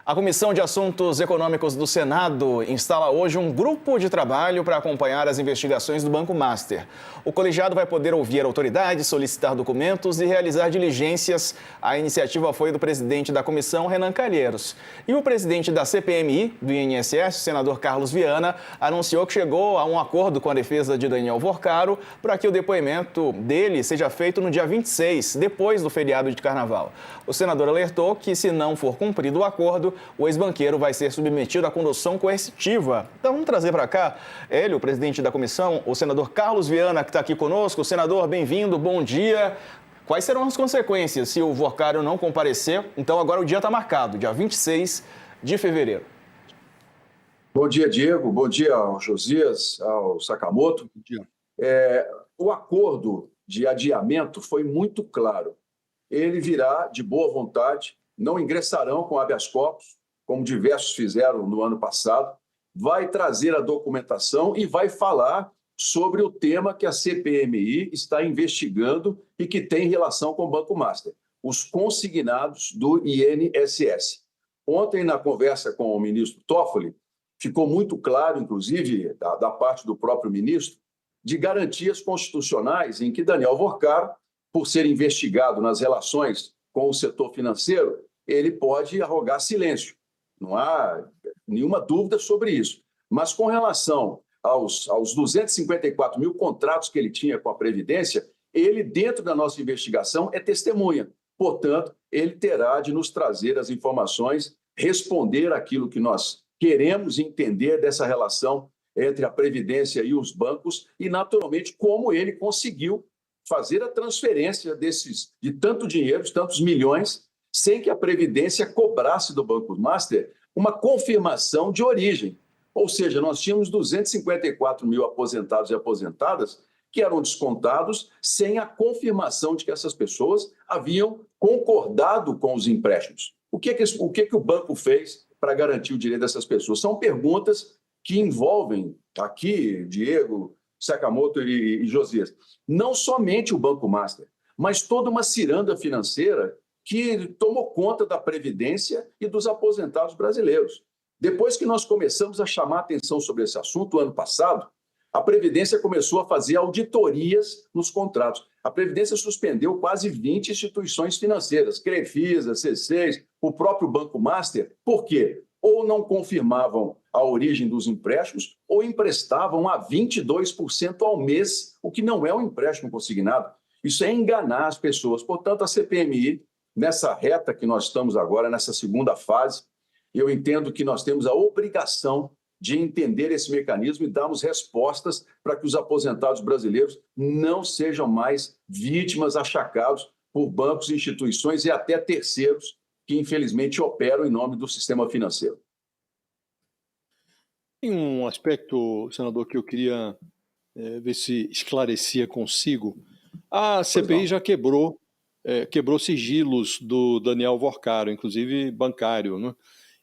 A Comissão de Assuntos Econômicos do Senado instala hoje um grupo de trabalho para acompanhar as investigações do Banco Master. O colegiado vai poder ouvir autoridades, solicitar documentos e realizar diligências. A iniciativa foi do presidente da comissão, Renan Calheiros. E o presidente da CPMI, do INSS, o senador Carlos Viana, anunciou que chegou a um acordo com a defesa de Daniel Worcaro para que o depoimento dele seja feito no dia 26, depois do feriado de Carnaval. O senador alertou que, se não for cumprido o acordo, o ex-banqueiro vai ser submetido à condução coercitiva. Então, vamos trazer para cá ele, o presidente da comissão, o senador Carlos Viana, que está aqui conosco. Senador, bem-vindo, bom dia. Quais serão as consequências se o Worcaro não comparecer? Então, agora o dia está marcado, dia 26 de fevereiro. Bom dia, Diego. Bom dia ao Josias, ao Sakamoto. Bom dia. O acordo de adiamento foi muito claro. Ele virá de boa vontade, não ingressarão com habeas corpus, como diversos fizeram no ano passado, vai trazer a documentação e vai falar sobre o tema que a CPMI está investigando e que tem relação com o Banco Master, os consignados do INSS. Ontem, na conversa com o ministro Toffoli, ficou muito claro, inclusive, da parte do próprio ministro, de garantias constitucionais em que Daniel Worcaro, por ser investigado nas relações com o setor financeiro, ele pode arrogar silêncio. Não há nenhuma dúvida sobre isso. Mas com relação aos 254 mil contratos que ele tinha com a Previdência, ele, dentro da nossa investigação, é testemunha. Portanto, ele terá de nos trazer as informações, responder aquilo que nós queremos entender dessa relação entre a Previdência e os bancos e, naturalmente, como ele conseguiu fazer a transferência de tanto dinheiro, de tantos milhões, sem que a Previdência cobrasse do Banco Master uma confirmação de origem. Ou seja, nós tínhamos 254 mil aposentados e aposentadas que eram descontados sem a confirmação de que essas pessoas haviam concordado com os empréstimos. O que o banco fez para garantir o direito dessas pessoas? São perguntas que envolvem aqui, Diego, Sakamoto e Josias, não somente o Banco Master, mas toda uma ciranda financeira que tomou conta da Previdência e dos aposentados brasileiros. Depois que nós começamos a chamar a atenção sobre esse assunto, ano passado, a Previdência começou a fazer auditorias nos contratos. A Previdência suspendeu quase 20 instituições financeiras, Crefisa, C6, o próprio Banco Master. Por quê? Ou não confirmavam a origem dos empréstimos, ou emprestavam a 22% ao mês, o que não é um empréstimo consignado. Isso é enganar as pessoas. Portanto, a CPMI, nessa reta que nós estamos agora, nessa segunda fase, eu entendo que nós temos a obrigação de entender esse mecanismo e darmos respostas para que os aposentados brasileiros não sejam mais vítimas achacados por bancos, instituições e até terceiros que, infelizmente, operam em nome do sistema financeiro. Tem um aspecto, senador, que eu queria ver se esclarecia consigo. A CPI já quebrou sigilos do Daniel Worcaro, inclusive bancário, né?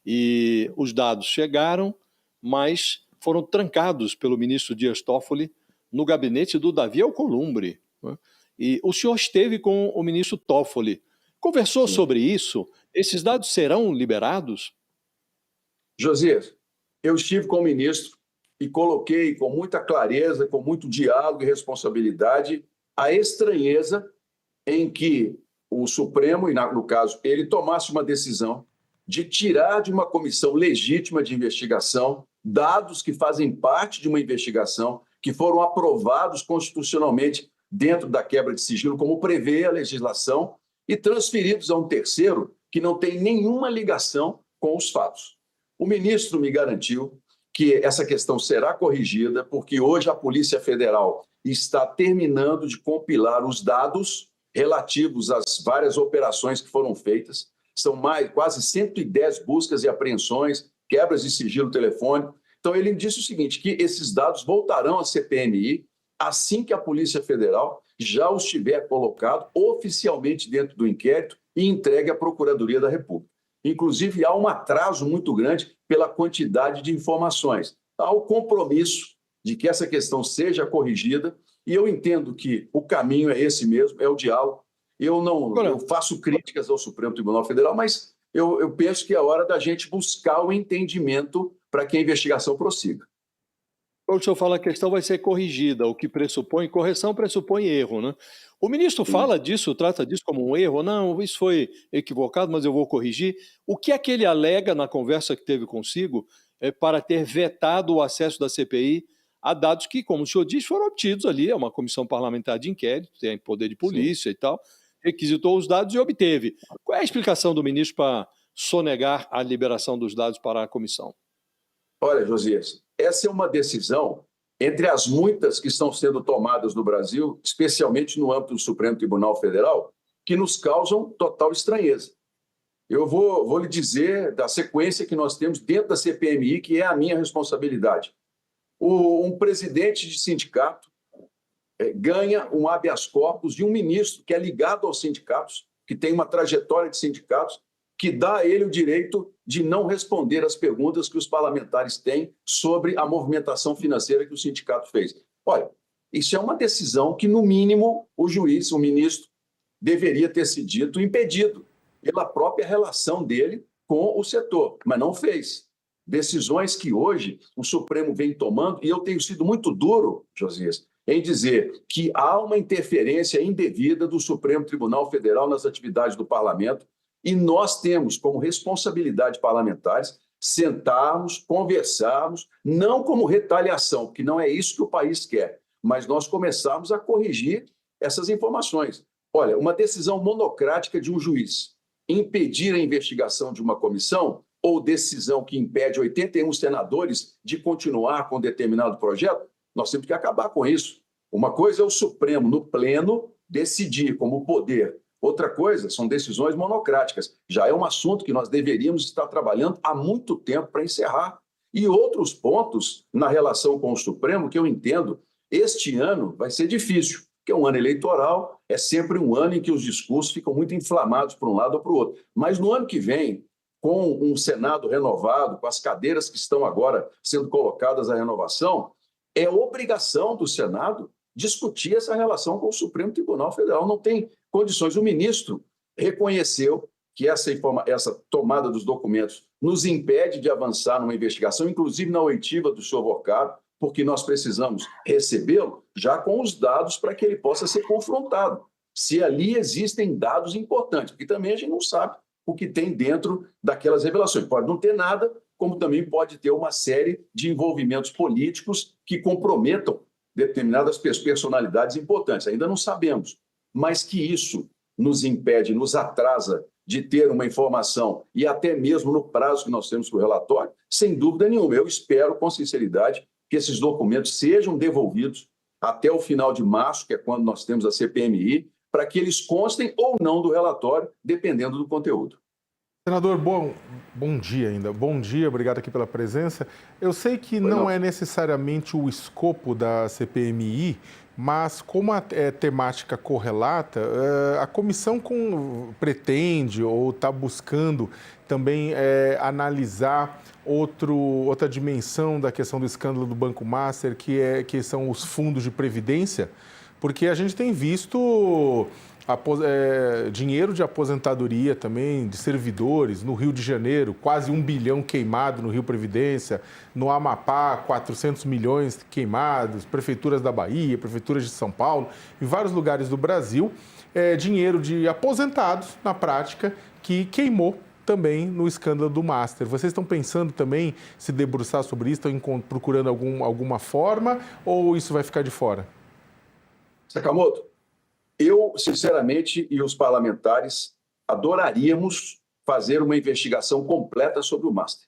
E os dados chegaram, mas foram trancados pelo ministro Dias Toffoli no gabinete do Davi Alcolumbre, né? E o senhor esteve com o ministro Toffoli. Conversou sobre isso? Esses dados serão liberados? Josias, eu estive com o ministro e coloquei com muita clareza, com muito diálogo e responsabilidade, a estranheza em que o Supremo, e no caso ele, tomasse uma decisão de tirar de uma comissão legítima de investigação dados que fazem parte de uma investigação, que foram aprovados constitucionalmente dentro da quebra de sigilo, como prevê a legislação, e transferidos a um terceiro que não tem nenhuma ligação com os fatos. O ministro me garantiu que essa questão será corrigida, porque hoje a Polícia Federal está terminando de compilar os dados relativos às várias operações que foram feitas. São quase 110 buscas e apreensões, quebras de sigilo telefônico. Então, ele disse o seguinte, que esses dados voltarão à CPMI assim que a Polícia Federal já os tiver colocado oficialmente dentro do inquérito e entregue à Procuradoria da República. Inclusive, há um atraso muito grande pela quantidade de informações. Há o compromisso de que essa questão seja corrigida e eu entendo que o caminho é esse mesmo, é o diálogo. Eu faço críticas ao Supremo Tribunal Federal, mas eu penso que é hora da gente buscar o entendimento para que a investigação prossiga. O senhor fala que a questão vai ser corrigida, o que pressupõe, correção pressupõe erro, né? O ministro fala disso, trata disso como um erro, não, isso foi equivocado, mas eu vou corrigir. O que é que ele alega na conversa que teve consigo para ter vetado o acesso da CPI a dados que, como o senhor disse, foram obtidos ali, é uma comissão parlamentar de inquérito, tem poder de polícia e tal, requisitou os dados e obteve. Qual é a explicação do ministro para sonegar a liberação dos dados para a comissão? Olha, Josias, essa é uma decisão entre as muitas que estão sendo tomadas no Brasil, especialmente no âmbito do Supremo Tribunal Federal, que nos causam total estranheza. Eu vou lhe dizer da sequência que nós temos dentro da CPMI, que é a minha responsabilidade. Um presidente de sindicato ganha um habeas corpus de um ministro que é ligado aos sindicatos, que tem uma trajetória de sindicatos, que dá a ele o direito de não responder às perguntas que os parlamentares têm sobre a movimentação financeira que o sindicato fez. Olha, isso é uma decisão que, no mínimo, o juiz, o ministro, deveria ter sido impedido pela própria relação dele com o setor, mas não fez. Decisões que hoje o Supremo vem tomando, e eu tenho sido muito duro, Josias, em dizer que há uma interferência indevida do Supremo Tribunal Federal nas atividades do parlamento, e nós temos como responsabilidade parlamentares sentarmos, conversarmos, não como retaliação, porque não é isso que o país quer, mas nós começarmos a corrigir essas informações. Olha, uma decisão monocrática de um juiz impedir a investigação de uma comissão ou decisão que impede 81 senadores de continuar com determinado projeto, nós temos que acabar com isso. Uma coisa é o Supremo, no pleno, decidir como poder. Outra coisa são decisões monocráticas. Já é um assunto que nós deveríamos estar trabalhando há muito tempo para encerrar. E outros pontos na relação com o Supremo que eu entendo, este ano vai ser difícil, porque é um ano eleitoral, é sempre um ano em que os discursos ficam muito inflamados para um lado ou para o outro. Mas no ano que vem, com um Senado renovado, com as cadeiras que estão agora sendo colocadas à renovação, é obrigação do Senado discutir essa relação com o Supremo Tribunal Federal. Não tem condições. O ministro reconheceu que essa tomada dos documentos nos impede de avançar numa investigação, inclusive na oitiva do senhor Vorcaro, porque nós precisamos recebê-lo já com os dados para que ele possa ser confrontado. Se ali existem dados importantes, porque também a gente não sabe o que tem dentro daquelas revelações. Pode não ter nada, como também pode ter uma série de envolvimentos políticos que comprometam determinadas personalidades importantes. Ainda não sabemos, mas que isso nos impede, nos atrasa de ter uma informação e até mesmo no prazo que nós temos com o relatório, sem dúvida nenhuma. Eu espero, com sinceridade, que esses documentos sejam devolvidos até o final de março, que é quando nós temos a CPMI, para que eles constem ou não do relatório, dependendo do conteúdo. Senador, bom dia ainda. Bom dia, obrigado aqui pela presença. Eu sei que não é necessariamente o escopo da CPMI, mas como é temática correlata, a comissão pretende ou está buscando também analisar outra dimensão da questão do escândalo do Banco Master, que são os fundos de previdência, porque a gente tem visto dinheiro de aposentadoria também, de servidores, no Rio de Janeiro, quase 1 bilhão queimado no Rio Previdência, no Amapá, 400 milhões queimados, prefeituras da Bahia, prefeituras de São Paulo, em vários lugares do Brasil, dinheiro de aposentados, na prática, que queimou também no escândalo do Master. Vocês estão pensando também se debruçar sobre isso, estão procurando alguma forma, ou isso vai ficar de fora? Sakamoto, eu, sinceramente, e os parlamentares adoraríamos fazer uma investigação completa sobre o Master.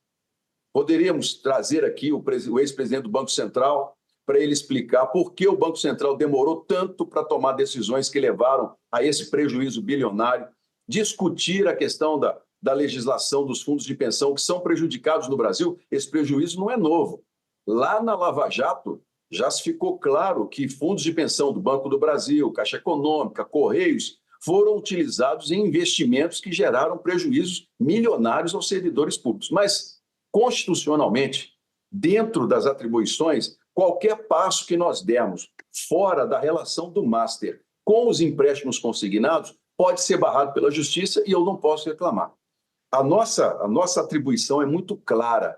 Poderíamos trazer aqui o ex-presidente do Banco Central para ele explicar por que o Banco Central demorou tanto para tomar decisões que levaram a esse prejuízo bilionário, discutir a questão da legislação dos fundos de pensão que são prejudicados no Brasil. Esse prejuízo não é novo. Lá na Lava Jato, já se ficou claro que fundos de pensão do Banco do Brasil, Caixa Econômica, Correios, foram utilizados em investimentos que geraram prejuízos milionários aos servidores públicos. Mas, constitucionalmente, dentro das atribuições, qualquer passo que nós dermos fora da relação do Master com os empréstimos consignados pode ser barrado pela Justiça e eu não posso reclamar. a nossa atribuição é muito clara.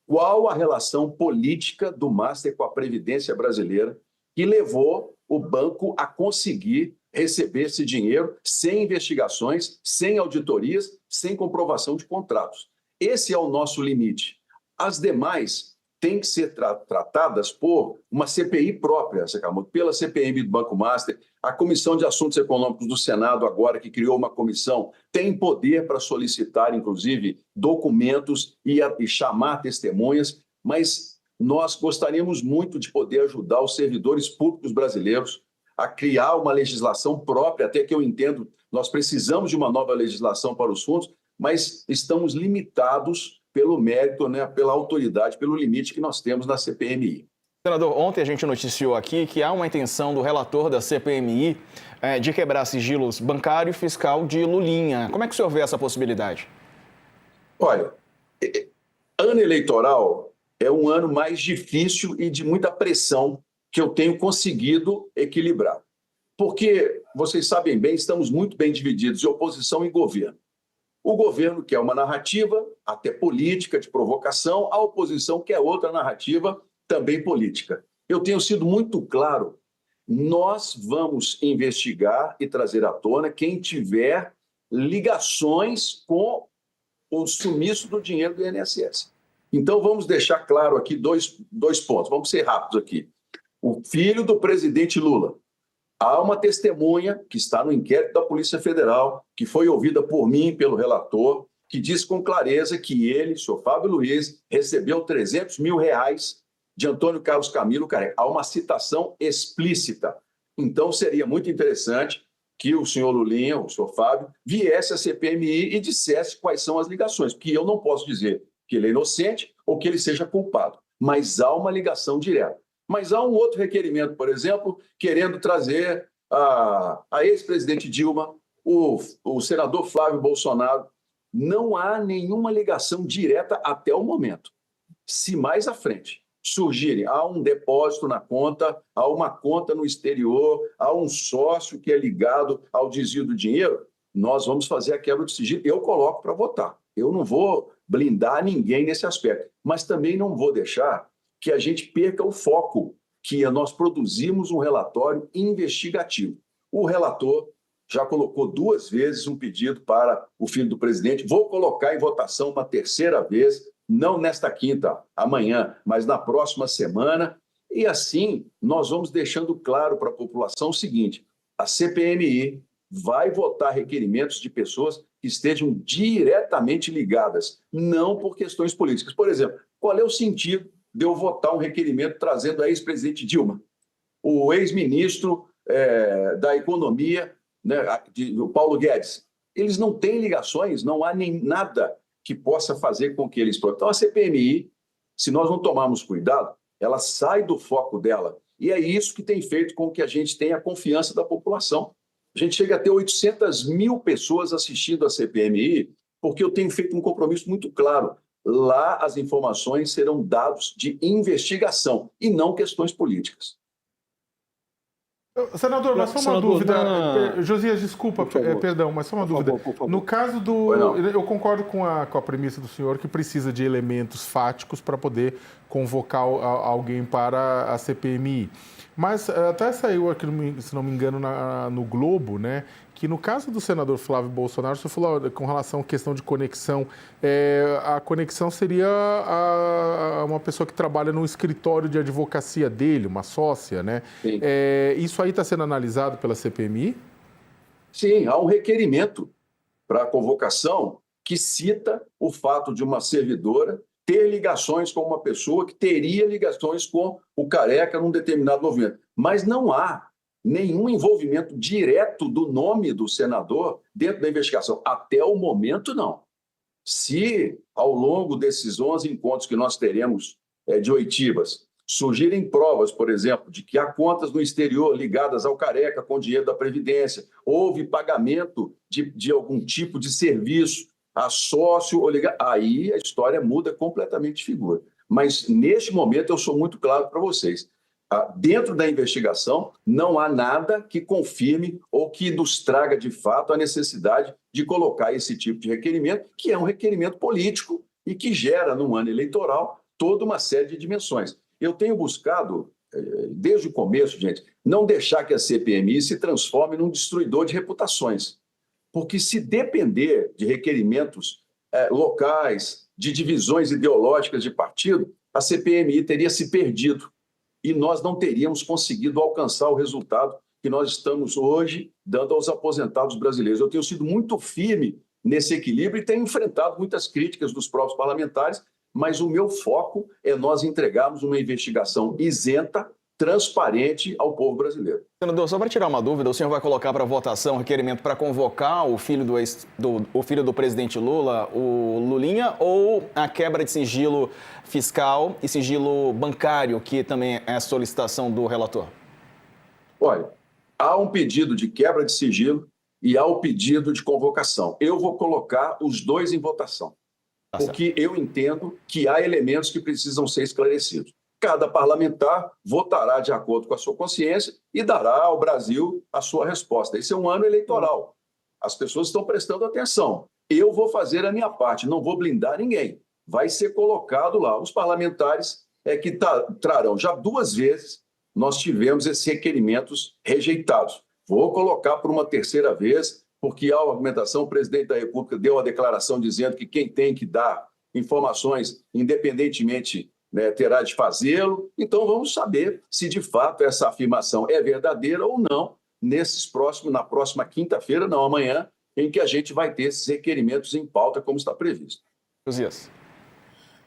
Qual a relação política do Master com a Previdência brasileira que levou o banco a conseguir receber esse dinheiro sem investigações, sem auditorias, sem comprovação de contratos? Esse é o nosso limite. As demais têm que ser tratadas por uma CPI própria, Sakamoto, pela CPMI do Banco Master. A Comissão de Assuntos Econômicos do Senado, agora que criou uma comissão, tem poder para solicitar, inclusive, documentos e chamar testemunhas, mas nós gostaríamos muito de poder ajudar os servidores públicos brasileiros a criar uma legislação própria, até que eu entendo, nós precisamos de uma nova legislação para os fundos, mas estamos limitados pelo mérito, né, pela autoridade, pelo limite que nós temos na CPMI. Senador, ontem a gente noticiou aqui que há uma intenção do relator da CPMI de quebrar sigilos bancário e fiscal de Lulinha. Como é que o senhor vê essa possibilidade? Olha, ano eleitoral é um ano mais difícil e de muita pressão que eu tenho conseguido equilibrar. Porque, vocês sabem bem, estamos muito bem divididos de oposição e governo. O governo quer uma narrativa, até política, de provocação, a oposição quer outra narrativa, também política. Eu tenho sido muito claro, nós vamos investigar e trazer à tona quem tiver ligações com o sumiço do dinheiro do INSS. Então, vamos deixar claro aqui dois pontos, vamos ser rápidos aqui. O filho do presidente Lula. Há uma testemunha que está no inquérito da Polícia Federal, que foi ouvida por mim, pelo relator, que diz com clareza que ele, o senhor Fábio Luiz, recebeu R$300 mil de Antônio Carlos Camilo Careca. Há uma citação explícita. Então, seria muito interessante que o senhor Lulinha, o senhor Fábio, viesse à CPMI e dissesse quais são as ligações, porque eu não posso dizer que ele é inocente ou que ele seja culpado, mas há uma ligação direta. Mas há um outro requerimento, por exemplo, querendo trazer a ex-presidente Dilma, o senador Flávio Bolsonaro. Não há nenhuma ligação direta até o momento. Se mais à frente surgirem, há um depósito na conta, há uma conta no exterior, há um sócio que é ligado ao desvio do dinheiro, nós vamos fazer a quebra de sigilo. Eu coloco para votar. Eu não vou blindar ninguém nesse aspecto, mas também não vou deixar que a gente perca o foco, que nós produzimos um relatório investigativo. O relator já colocou 2 vezes um pedido para o filho do presidente. Vou colocar em votação uma 3ª vez, não nesta quinta, amanhã, mas na próxima semana. E assim, nós vamos deixando claro para a população o seguinte: a CPMI vai votar requerimentos de pessoas que estejam diretamente ligadas, não por questões políticas. Por exemplo, qual é o sentido de eu votar um requerimento trazendo a ex-presidente Dilma, o ex-ministro da Economia, né, o Paulo Guedes? Eles não têm ligações, não há nem nada que possa fazer com que eles... Então, a CPMI, se nós não tomarmos cuidado, ela sai do foco dela. E é isso que tem feito com que a gente tenha a confiança da população. A gente chega a ter 800 mil pessoas assistindo a CPMI, porque eu tenho feito um compromisso muito claro. Lá as informações serão dados de investigação e não questões políticas. Senador, mas só uma dúvida. Josias, desculpa, perdão, mas só uma dúvida. Por favor. No caso do... Eu concordo com a premissa do senhor que precisa de elementos fáticos para poder convocar alguém para a CPMI. Mas até saiu aqui, se não me engano, no Globo, né, que no caso do senador Flávio Bolsonaro, você falou com relação à questão de conexão, a conexão seria uma pessoa que trabalha no escritório de advocacia dele, uma sócia, né? Isso aí está sendo analisado pela CPMI? Sim, há um requerimento para a convocação que cita o fato de uma servidora ter ligações com uma pessoa que teria ligações com o Careca num determinado movimento. Mas não há nenhum envolvimento direto do nome do senador dentro da investigação. Até o momento, não. Se, ao longo desses 11 encontros que nós teremos de oitivas, surgirem provas, por exemplo, de que há contas no exterior ligadas ao Careca com dinheiro da Previdência, houve pagamento de algum tipo de serviço a sócio ou ligado, aí a história muda completamente de figura. Mas, neste momento, eu sou muito claro para vocês. Dentro da investigação, não há nada que confirme ou que nos traga, de fato, a necessidade de colocar esse tipo de requerimento, que é um requerimento político e que gera, num ano eleitoral, toda uma série de dimensões. Eu tenho buscado, desde o começo, gente, não deixar que a CPMI se transforme num destruidor de reputações. Porque se depender de requerimentos locais, de divisões ideológicas de partido, a CPMI teria se perdido e nós não teríamos conseguido alcançar o resultado que nós estamos hoje dando aos aposentados brasileiros. Eu tenho sido muito firme nesse equilíbrio e tenho enfrentado muitas críticas dos próprios parlamentares, mas o meu foco é nós entregarmos uma investigação isenta, transparente ao povo brasileiro. Senador, só para tirar uma dúvida, o senhor vai colocar para votação um requerimento para convocar o filho do presidente Lula, o Lulinha, ou a quebra de sigilo fiscal e sigilo bancário, que também é a solicitação do relator? Olha, há um pedido de quebra de sigilo e há o pedido de convocação. Eu vou colocar os dois em votação, porque eu entendo que há elementos que precisam ser esclarecidos. Cada parlamentar votará de acordo com a sua consciência e dará ao Brasil a sua resposta. Esse é um ano eleitoral. As pessoas estão prestando atenção. Eu vou fazer a minha parte, não vou blindar ninguém. Vai ser colocado lá. Os parlamentares que trarão. Já 2 vezes nós tivemos esses requerimentos rejeitados. Vou colocar por uma 3ª vez, porque a argumentação, o presidente da República deu a declaração dizendo que quem tem que dar informações, independentemente, terá de fazê-lo. Então, vamos saber se, de fato, essa afirmação é verdadeira ou não na próxima quinta-feira, não amanhã, em que a gente vai ter esses requerimentos em pauta, como está previsto. Josias.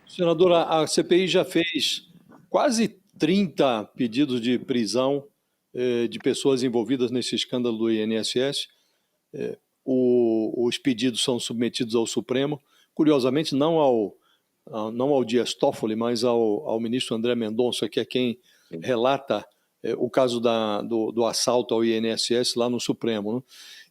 Senadora, a CPI já fez quase 30 pedidos de prisão de pessoas envolvidas nesse escândalo do INSS. Os pedidos são submetidos ao Supremo, curiosamente não ao Dias Toffoli, mas ao ministro André Mendonça, que é quem relata o caso do assalto ao INSS lá no Supremo, né?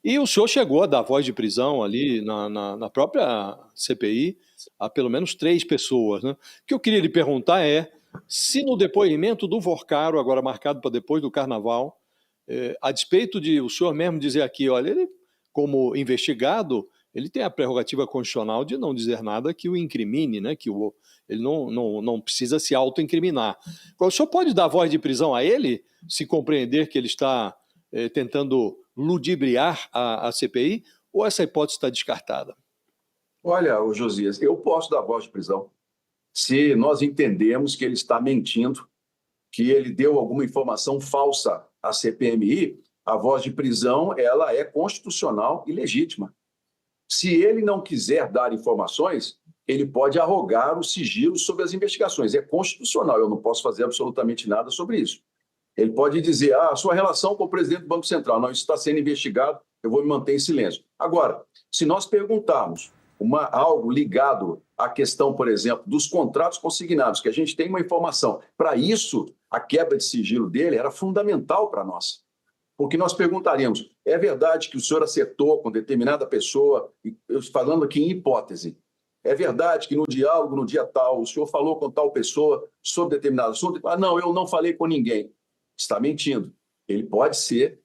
E o senhor chegou a dar voz de prisão ali na própria CPI a pelo menos 3 pessoas, né? O que eu queria lhe perguntar é se no depoimento do Vorcaro, agora marcado para depois do Carnaval, a despeito de o senhor mesmo dizer aqui, olha, ele, como investigado, ele tem a prerrogativa constitucional de não dizer nada que o incrimine, né? Que ele não precisa se autoincriminar. O senhor pode dar voz de prisão a ele, se compreender que ele está tentando ludibriar a CPI, ou essa hipótese está descartada? Olha, Josias, eu posso dar voz de prisão se nós entendemos que ele está mentindo, que ele deu alguma informação falsa à CPMI. A voz de prisão ela é constitucional e legítima. Se ele não quiser dar informações, ele pode arrogar o sigilo sobre as investigações. É constitucional, eu não posso fazer absolutamente nada sobre isso. Ele pode dizer, a sua relação com o presidente do Banco Central, não, isso está sendo investigado, eu vou me manter em silêncio. Agora, se nós perguntarmos algo ligado à questão, por exemplo, dos contratos consignados, que a gente tem uma informação, para isso, a quebra de sigilo dele era fundamental para nós. Porque nós perguntaríamos, é verdade que o senhor acertou com determinada pessoa, falando aqui em hipótese, é verdade que no diálogo, no dia tal, o senhor falou com tal pessoa sobre determinado assunto? Não, eu não falei com ninguém. Está mentindo. Ele pode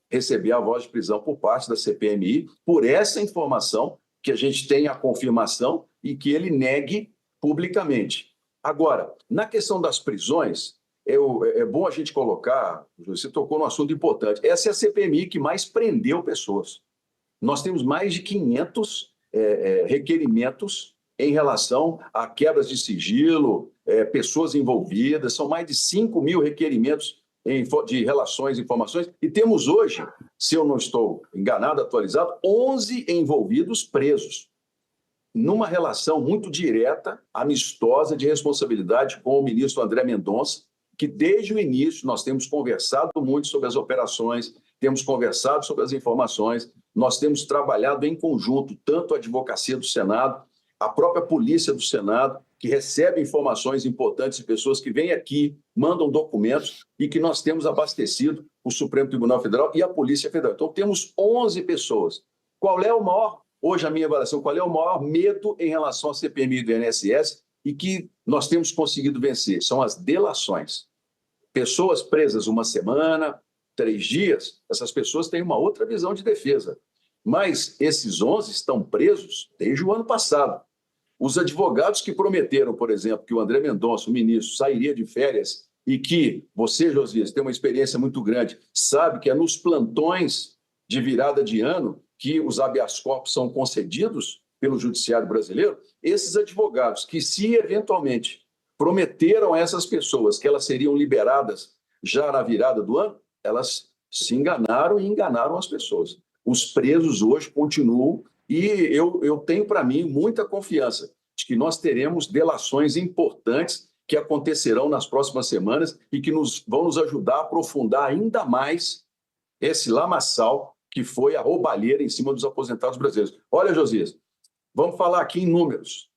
receber a voz de prisão por parte da CPMI por essa informação que a gente tem a confirmação e que ele negue publicamente. Agora, na questão das prisões, é bom a gente colocar, você tocou num assunto importante, essa é a CPMI que mais prendeu pessoas. Nós temos mais de 500 requerimentos em relação a quebras de sigilo, pessoas envolvidas, são mais de 5.000 requerimentos de relações e informações, e temos hoje, se eu não estou enganado, atualizado, 11 envolvidos presos, numa relação muito direta, amistosa, de responsabilidade com o ministro André Mendonça, que desde o início nós temos conversado muito sobre as operações, temos conversado sobre as informações, nós temos trabalhado em conjunto, tanto a advocacia do Senado, a própria polícia do Senado, que recebe informações importantes de pessoas que vêm aqui, mandam documentos e que nós temos abastecido o Supremo Tribunal Federal e a Polícia Federal. Então, temos 11 pessoas. Qual é o maior, hoje a minha avaliação, qual é o maior medo em relação à CPMI do INSS e que nós temos conseguido vencer? São as delações. Pessoas presas uma semana, 3 dias, essas pessoas têm uma outra visão de defesa. Mas esses 11 estão presos desde o ano passado. Os advogados que prometeram, por exemplo, que o André Mendonça, o ministro, sairia de férias e que você, Josias, tem uma experiência muito grande, sabe que é nos plantões de virada de ano que os habeas corpus são concedidos pelo judiciário brasileiro, esses advogados que, se eventualmente prometeram a essas pessoas que elas seriam liberadas já na virada do ano, elas se enganaram e enganaram as pessoas. Os presos hoje continuam e eu tenho para mim muita confiança de que nós teremos delações importantes que acontecerão nas próximas semanas e que vão nos ajudar a aprofundar ainda mais esse lamaçal que foi a roubalheira em cima dos aposentados brasileiros. Olha, Josias, vamos falar aqui em números.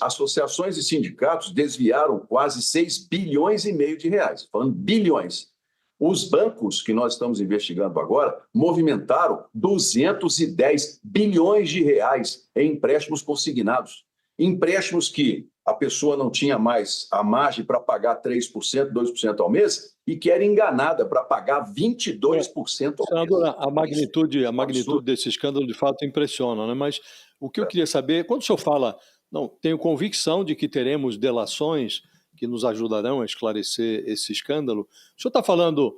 Associações e sindicatos desviaram quase 6 bilhões e meio de reais, falando bilhões. Os bancos que nós estamos investigando agora movimentaram 210 bilhões de reais em empréstimos consignados. Empréstimos que a pessoa não tinha mais a margem para pagar 3%, 2% ao mês e que era enganada para pagar 22% ao mês. Senadora, a magnitude desse escândalo de fato impressiona, né? Mas o que eu queria saber, quando o senhor fala, não, tenho convicção de que teremos delações que nos ajudarão a esclarecer esse escândalo, o senhor está falando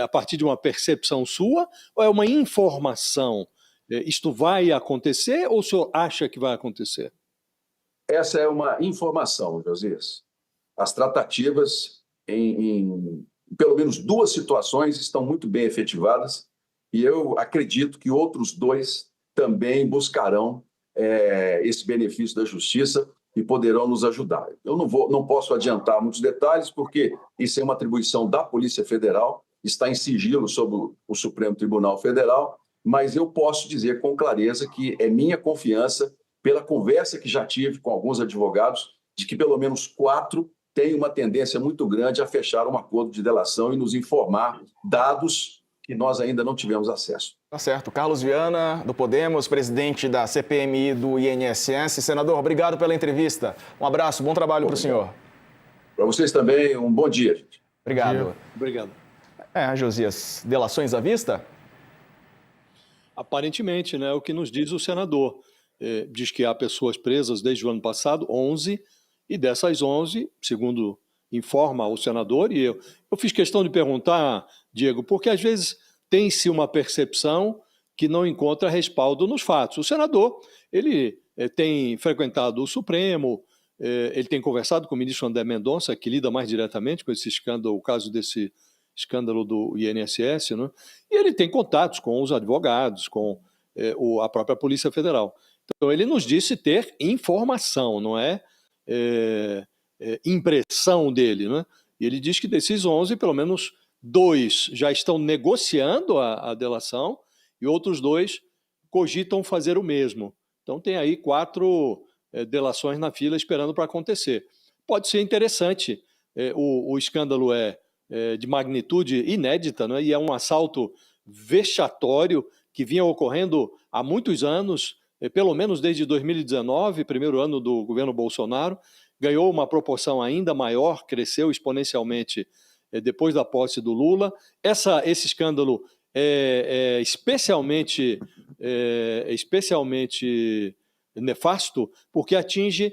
a partir de uma percepção sua ou é uma informação? Isto vai acontecer ou o senhor acha que vai acontecer? Essa é uma informação, Josias. As tratativas em pelo menos 2 situações estão muito bem efetivadas e eu acredito que outros 2 também buscarão esse benefício da justiça e poderão nos ajudar. Eu não posso adiantar muitos detalhes porque isso é uma atribuição da Polícia Federal, está em sigilo sobre o Supremo Tribunal Federal, mas eu posso dizer com clareza que é minha confiança, pela conversa que já tive com alguns advogados, de que pelo menos 4 têm uma tendência muito grande a fechar um acordo de delação e nos informar dados que nós ainda não tivemos acesso. Tá certo. Carlos Viana, do Podemos, presidente da CPMI do INSS. Senador, obrigado pela entrevista. Um abraço, bom trabalho para o senhor. Para vocês também, um bom dia, gente. Obrigado. Obrigado. Josias, delações à vista? Aparentemente, né, o que nos diz o senador. Diz que há pessoas presas desde o ano passado, 11, e dessas 11, segundo informa o senador, e eu fiz questão de perguntar, Diego, porque às vezes tem-se uma percepção que não encontra respaldo nos fatos. O senador, ele tem frequentado o Supremo, ele tem conversado com o ministro André Mendonça, que lida mais diretamente com esse escândalo, o caso desse escândalo do INSS, né? E ele tem contatos com os advogados, com a própria Polícia Federal. Então, ele nos disse ter informação, não é impressão dele, né? E ele diz que desses 11, pelo menos 2 já estão negociando a delação e outros 2 cogitam fazer o mesmo. Então, tem aí 4 delações na fila esperando para acontecer. Pode ser interessante. O escândalo é de magnitude inédita, né? E é um assalto vexatório que vinha ocorrendo há muitos anos, pelo menos desde 2019, primeiro ano do governo Bolsonaro, ganhou uma proporção ainda maior, cresceu exponencialmente depois da posse do Lula. Esse escândalo é especialmente nefasto porque atinge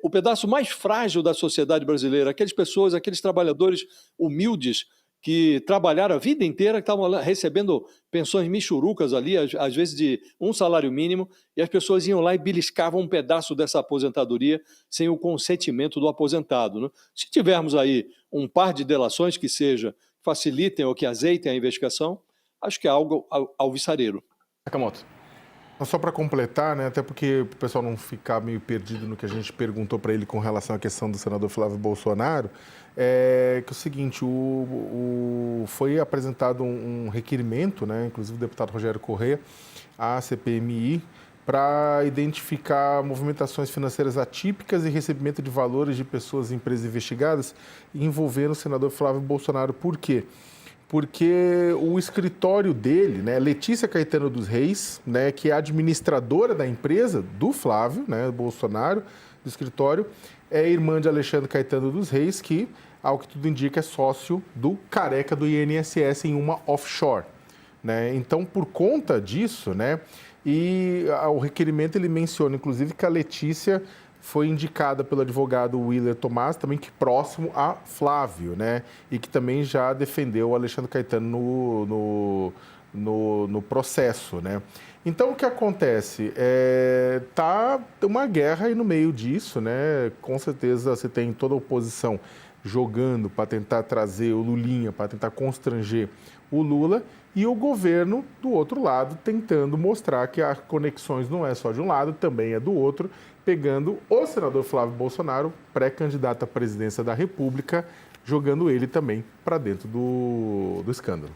o pedaço mais frágil da sociedade brasileira, aqueles trabalhadores humildes que trabalharam a vida inteira, que estavam recebendo pensões michurucas ali, às vezes de um salário mínimo, e as pessoas iam lá e beliscavam um pedaço dessa aposentadoria sem o consentimento do aposentado, né? Se tivermos aí um par de delações que facilitem ou que azeitem a investigação, acho que é algo alvissareiro. Sakamoto. Só para completar, né, até porque o pessoal não ficar meio perdido no que a gente perguntou para ele com relação à questão do senador Flávio Bolsonaro, que é o seguinte, foi apresentado um requerimento, né, inclusive o deputado Rogério Corrêa, à CPMI, para identificar movimentações financeiras atípicas e recebimento de valores de pessoas e empresas investigadas envolvendo o senador Flávio Bolsonaro. Por quê? Porque o escritório dele, né, Letícia Caetano dos Reis, né, que é administradora da empresa do Flávio, né, Bolsonaro, do escritório, é irmã de Alexandre Caetano dos Reis, que, ao que tudo indica, é sócio do careca do INSS em uma offshore, né? Então, por conta disso, né, e o requerimento ele menciona, inclusive, que a Letícia foi indicada pelo advogado Willer Tomás, também que próximo a Flávio, né, e que também já defendeu o Alexandre Caetano no processo, né. Então, o que acontece? Tá uma guerra aí no meio disso, né? Com certeza você tem toda a oposição jogando para tentar trazer o Lulinha, para tentar constranger o Lula, e o governo do outro lado tentando mostrar que as conexões não é só de um lado, também é do outro, pegando o senador Flávio Bolsonaro, pré-candidato à presidência da República, jogando ele também para dentro do escândalo.